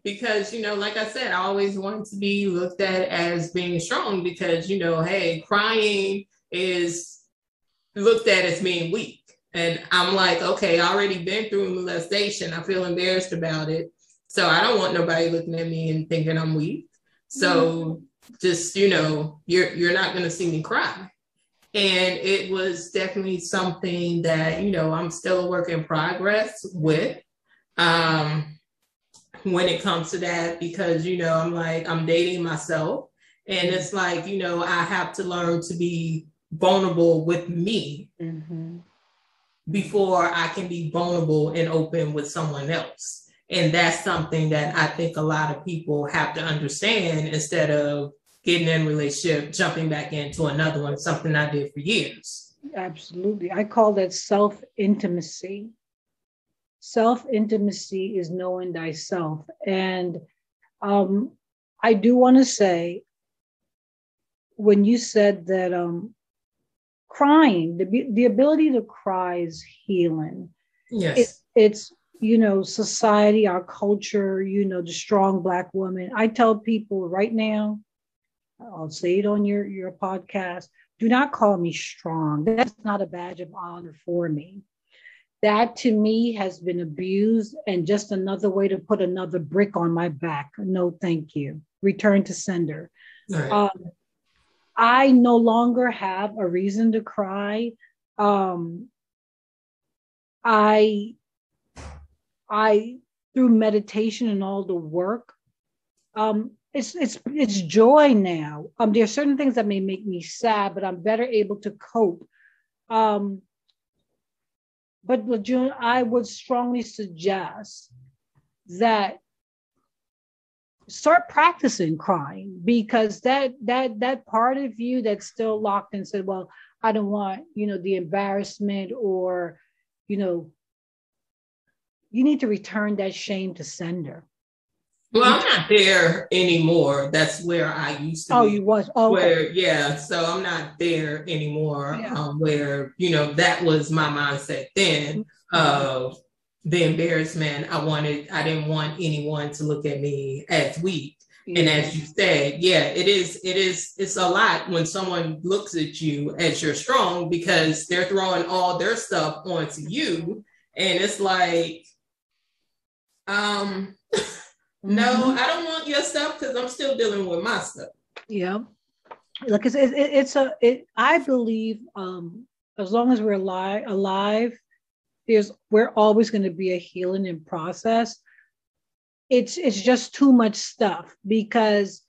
Because, like I said, I always wanted to be looked at as being strong, because, hey, crying is looked at as being weak. And I'm like, okay, I already been through molestation. I feel embarrassed about it. So I don't want nobody looking at me and thinking I'm weak. So just, you're not going to see me cry. And it was definitely something that, I'm still a work in progress with when it comes to that, because, I'm like, I'm dating myself, and it's like, I have to learn to be vulnerable with me before I can be vulnerable and open with someone else. And that's something that I think a lot of people have to understand instead of getting in a relationship, jumping back into another one, something I did for years. Absolutely. I call that self-intimacy. Self-intimacy is knowing thyself. And I do want to say, when you said that crying, the ability to cry is healing. Yes. It's, society, our culture, the strong Black woman. I tell people right now, I'll say it on your podcast, do not call me strong. That's not a badge of honor for me. That to me has been abused and just another way to put another brick on my back. No, thank you. Return to sender. Right. I no longer have a reason to cry. I through meditation and all the work, it's joy now. There are certain things that may make me sad, but I'm better able to cope. But June, I would strongly suggest that start practicing crying, because that part of you that's still locked and said, well, I don't want, the embarrassment, or, you need to return that shame to sender. Well, I'm not there anymore. That's where I used to be. Oh, you was? Oh, okay. Yeah. So I'm not there anymore. Yeah. Where, that was my mindset then of the embarrassment. I didn't want anyone to look at me as weak. Yeah. And as you said, it's a lot when someone looks at you as you're strong, because they're throwing all their stuff onto you. And it's like, no, I don't want your stuff, because I'm still dealing with my stuff. Yeah. Look, I believe as long as we're alive, we're always going to be a healing in process. It's just too much stuff, because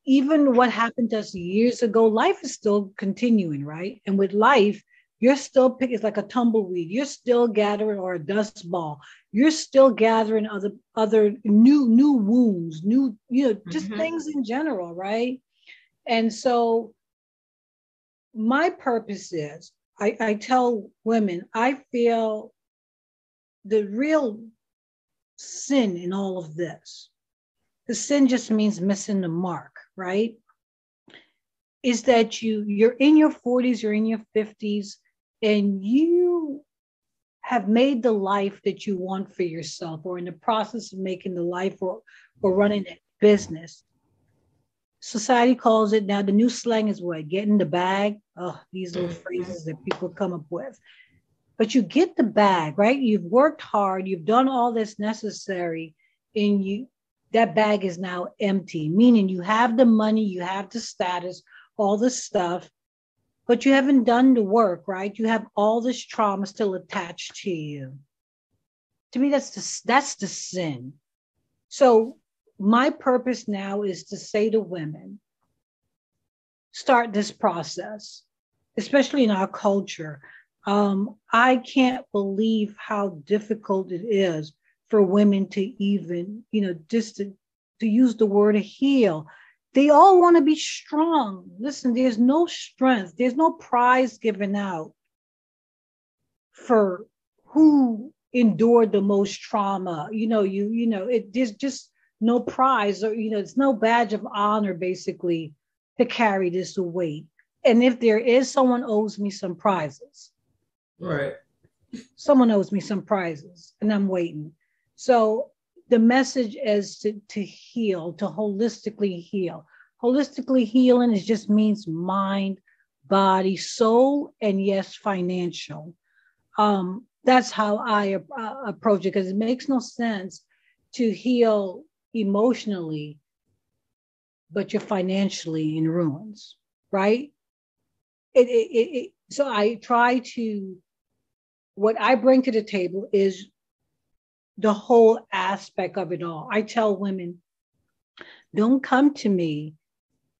even what happened to us years ago, life is still continuing, right? And with life, you're still it's like a tumbleweed. You're still gathering, or a dust ball. You're still gathering other new wounds, just things in general, right? And so my purpose is, I tell women, I feel the real sin in all of this, the sin just means missing the mark, right? Is that you're in your 40s, you're in your 50s, and you have made the life that you want for yourself, or in the process of making the life, or running a business. Society calls it, now the new slang is what? Get in the bag. Oh, these little phrases that people come up with. But you get the bag, right? You've worked hard, you've done all that's necessary, and that bag is now empty, meaning you have the money, you have the status, all the stuff, but you haven't done the work, right? You have all this trauma still attached to you. To me, that's the sin. So my purpose now is to say to women, start this process, especially in our culture. I can't believe how difficult it is for women to even, just to use the word heal. They all want to be strong. Listen, there's no strength. There's no prize given out for who endured the most trauma. There's just no prize, or, it's no badge of honor, basically, to carry this weight. And if there is, someone owes me some prizes. Right. Someone owes me some prizes, and I'm waiting. So the message is to heal, to holistically heal. Holistically healing just means mind, body, soul, and yes, financial. That's how I approach it, because it makes no sense to heal emotionally, but you're financially in ruins, right? So I try to, what I bring to the table is the whole aspect of it all. I tell women, don't come to me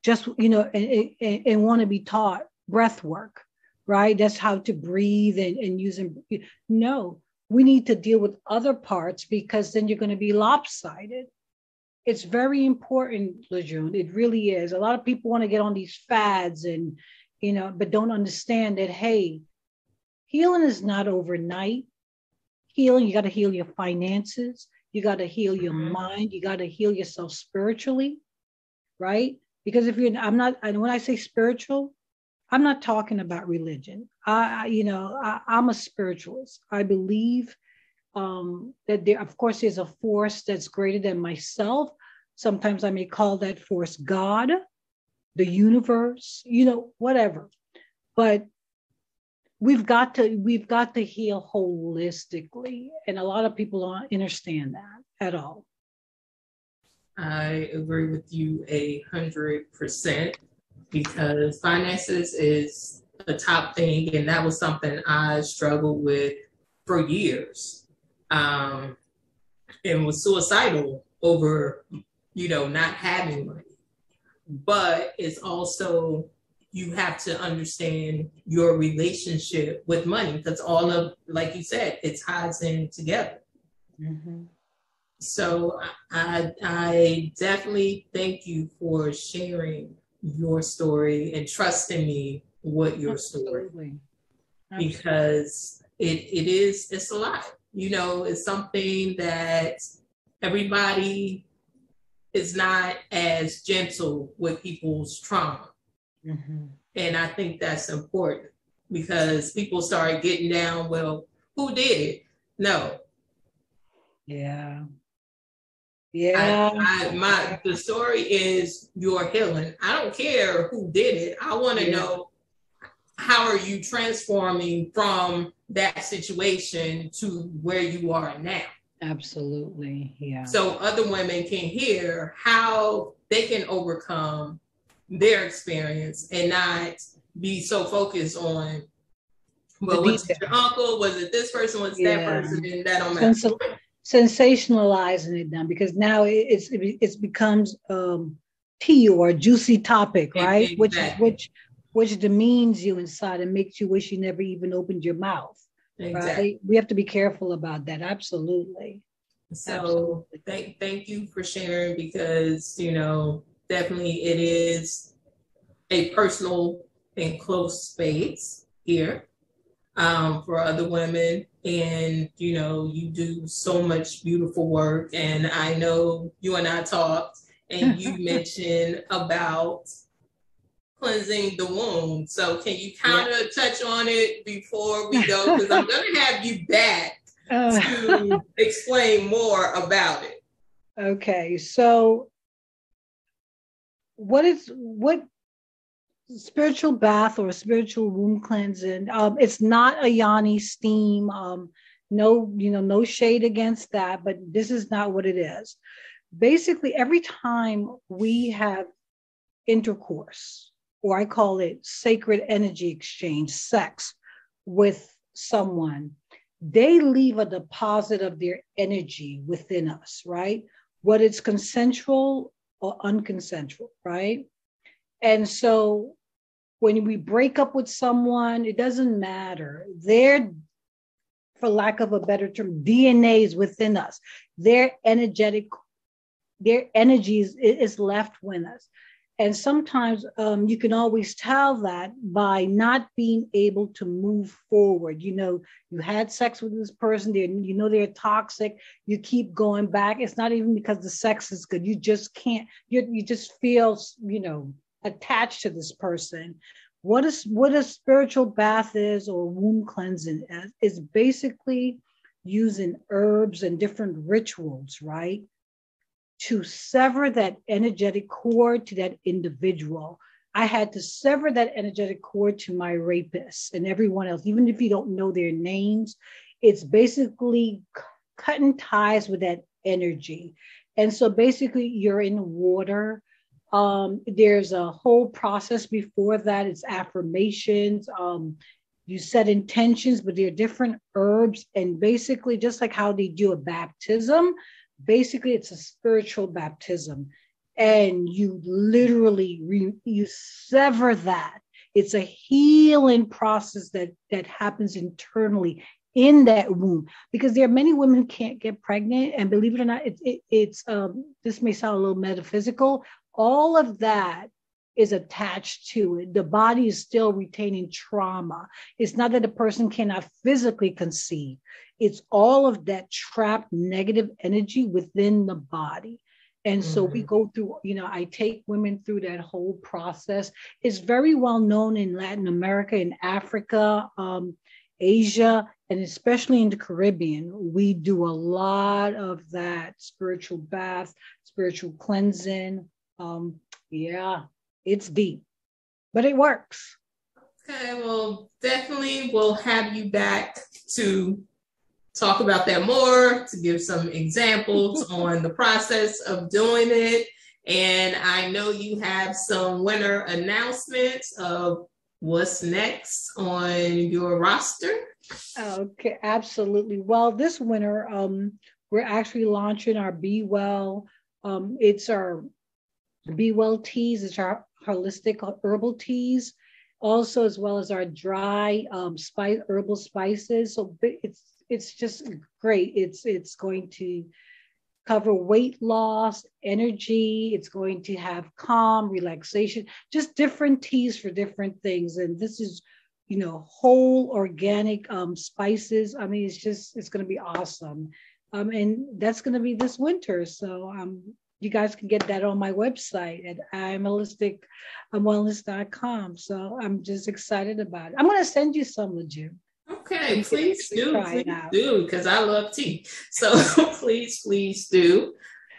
just, and want to be taught breath work, right? That's how to breathe and using. No, we need to deal with other parts, because then you're going to be lopsided. It's very important, Lejeune. It really is. A lot of people want to get on these fads and, but don't understand that, hey, healing is not overnight. Healing, you got to heal your finances. You got to heal your mind. You got to heal yourself spiritually, right? Because when I say spiritual, I'm not talking about religion. I'm a spiritualist. I believe that there, of course, there's a force that's greater than myself. Sometimes I may call that force God, the universe, whatever. But we've got to heal holistically, and a lot of people don't understand that at all. I agree with you 100%, because finances is a top thing, and that was something I struggled with for years, and was suicidal over, not having money. But it's also, you have to understand your relationship with money, because all of, like you said, it ties in together. Mm-hmm. So I definitely thank you for sharing your story and trusting me with your story. Absolutely. Because it's a lot. It's something that everybody is not as gentle with people's trauma. Mm-hmm. And I think that's important, because people start getting down, well, who did it? No. Yeah. The story is your healing. I don't care who did it. I want to know, how are you transforming from that situation to where you are now? Absolutely. Yeah. So other women can hear how they can overcome their experience and not be so focused on, well, was it your uncle? Was it this person? Was that person? And that don't matter. Sensationalizing it now, because now it becomes tea or a juicy topic, right? Exactly. Which demeans you inside and makes you wish you never even opened your mouth. Exactly. Right? We have to be careful about that. Absolutely. So thank you for sharing, because definitely it is a personal and close space here for other women. And, you do so much beautiful work. And I know you and I talked, and you mentioned about cleansing the womb. So can you kind of touch on it before we go? Because I'm going to have you back to explain more about it. Okay. So what spiritual bath or spiritual womb cleansing? It's not a yoni steam. No shade against that, but this is not what it is. Basically, every time we have intercourse, or I call it sacred energy exchange, sex with someone, they leave a deposit of their energy within us, right? Whether it's consensual or unconsensual, right? And so when we break up with someone, it doesn't matter. Their, for lack of a better term, DNA is within us. Their energy is left with us. And sometimes you can always tell that by not being able to move forward. You had sex with this person, they're toxic. You keep going back. It's not even because the sex is good. You just can't, you just feel, attached to this person. What a spiritual bath is, or womb cleansing is basically using herbs and different rituals, right? To sever that energetic cord to that individual. I had to sever that energetic cord to my rapist and everyone else, even if you don't know their names. It's basically cutting ties with that energy. And so basically you're in water. There's a whole process before that. It's affirmations. You set intentions, but there are different herbs. And basically, just like how they do a baptism, basically it's a spiritual baptism. And you literally, you sever that. It's a healing process that happens internally in that womb, because there are many women who can't get pregnant, and believe it or not, it's this may sound a little metaphysical. All of that is attached to it. The body is still retaining trauma. It's not that a person cannot physically conceive. It's all of that trapped negative energy within the body. And so we go through, I take women through that whole process. It's very well known in Latin America, in Africa, Asia, and especially in the Caribbean. We do a lot of that spiritual bath, spiritual cleansing. Yeah, it's deep, but it works. Okay, well, definitely we'll have you back to talk about that more, to give some examples on the process of doing it. And I know you have some winner announcements of what's next on your roster. Okay, absolutely. Well, this winter, we're actually launching our Be Well. It's our Be Well teas. It's our holistic herbal teas, also as well as our dry herbal spices. So it's just great. It's going to cover weight loss, energy. It's going to have calm, relaxation, just different teas for different things. And this is, whole organic spices. I mean, it's going to be awesome. And that's going to be this winter. So you guys can get that on my website at imholisticwellness.com. So I'm just excited about it. I'm going to send you some, Jim. Okay, please do, because I love tea. So please do.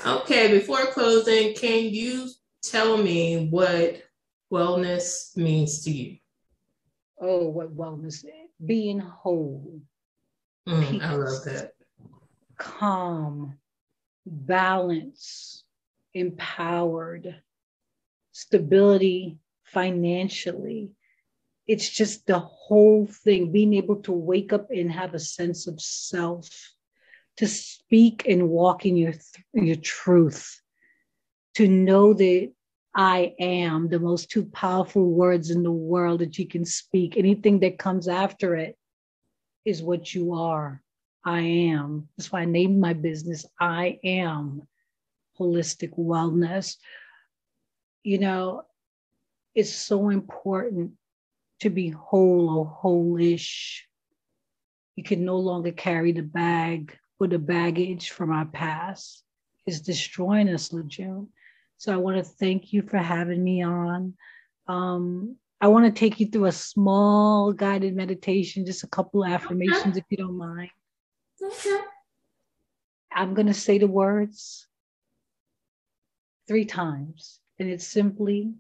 Okay, before closing, can you tell me what wellness means to you? Oh, what wellness is? Being whole. Peace, I love that. Calm, balance, empowered, stability financially. It's just the whole thing, being able to wake up and have a sense of self, to speak and walk in your truth, to know that I am the most two powerful words in the world that you can speak. Anything that comes after it is what you are. I am. That's why I named my business I Am Holistic Wellness. It's so important to be whole or whole-ish. You can no longer carry the bag or the baggage from our past. It's destroying us, Lejeune. So I want to thank you for having me on. I want to take you through a small guided meditation, just a couple of affirmations, if you don't mind. Okay. I'm going to say the words 3 times, and it's simply,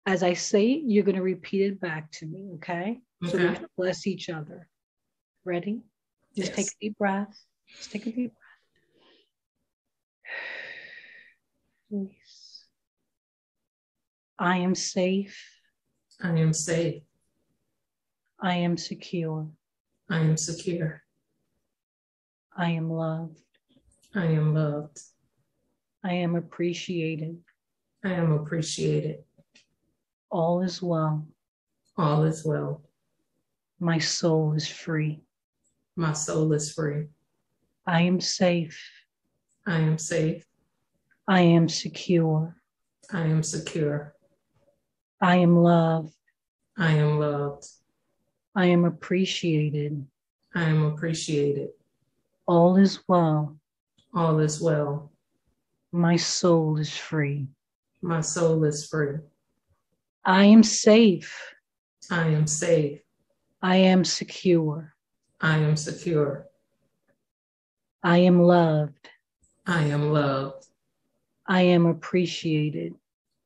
as I say it, you're going to repeat it back to me, okay? So we can bless each other. Ready? Just take a deep breath. Just take a deep breath. Please. I am safe. I am safe. I am secure. I am secure. I am loved. I am loved. I am appreciated. I am appreciated. All is well. All is well. My soul is free. My soul is free. I am safe. I am safe. I am secure. I am secure. I am loved. I am loved. I am appreciated. I am appreciated. All is well. All is well. My soul is free. My soul is free. I am safe. I am safe. I am secure. I am secure. I am loved. I am loved. I am appreciated.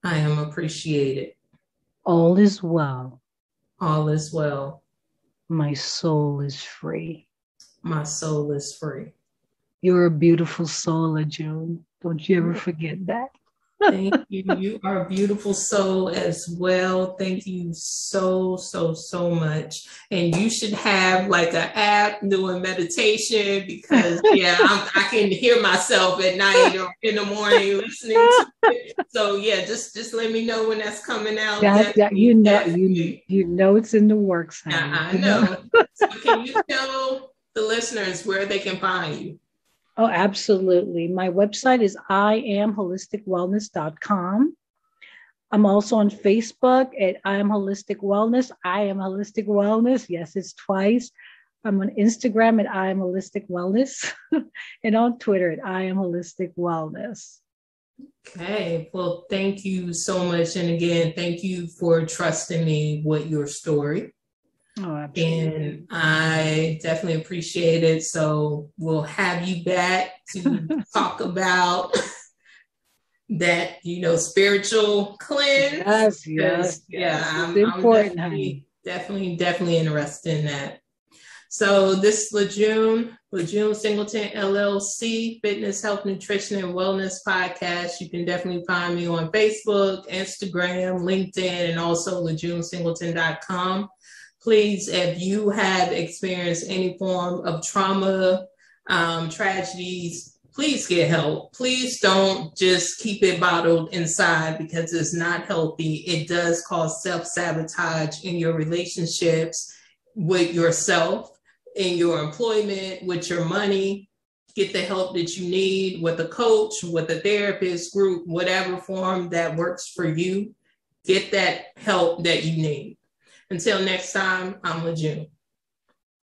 I am appreciated. All is well. All is well. My soul is free. My soul is free. You're a beautiful soul, Lejeune. Don't you ever forget that. Thank you. You are a beautiful soul as well. Thank you so much. And you should have like an app doing meditation because yeah, I can hear myself at night or in the morning listening to it. So yeah, just let me know when that's coming out. You know it's in the works, honey. I know. So can you tell the listeners where they can find you? Oh, absolutely. My website is iamholisticwellness.com. I'm also on Facebook at I Am Holistic Wellness. I Am Holistic Wellness. Yes, it's twice. I'm on Instagram at I Am Holistic Wellness and on Twitter at I Am Holistic Wellness. Okay. Well, thank you so much. And again, thank you for trusting me with your story. Oh, absolutely. And I definitely appreciate it. So we'll have you back to talk about that, spiritual cleanse. Yes. Yeah, I'm important, definitely interested in that. So this Lejeune Singleton LLC, Fitness, Health, Nutrition, and Wellness Podcast. You can definitely find me on Facebook, Instagram, LinkedIn, and also LejeuneSingleton.com. Please, if you have experienced any form of trauma, tragedies, please get help. Please don't just keep it bottled inside because it's not healthy. It does cause self-sabotage in your relationships with yourself, in your employment, with your money. Get the help that you need with a coach, with a therapist group, whatever form that works for you. Get that help that you need. Until next time, I'm Lejeune.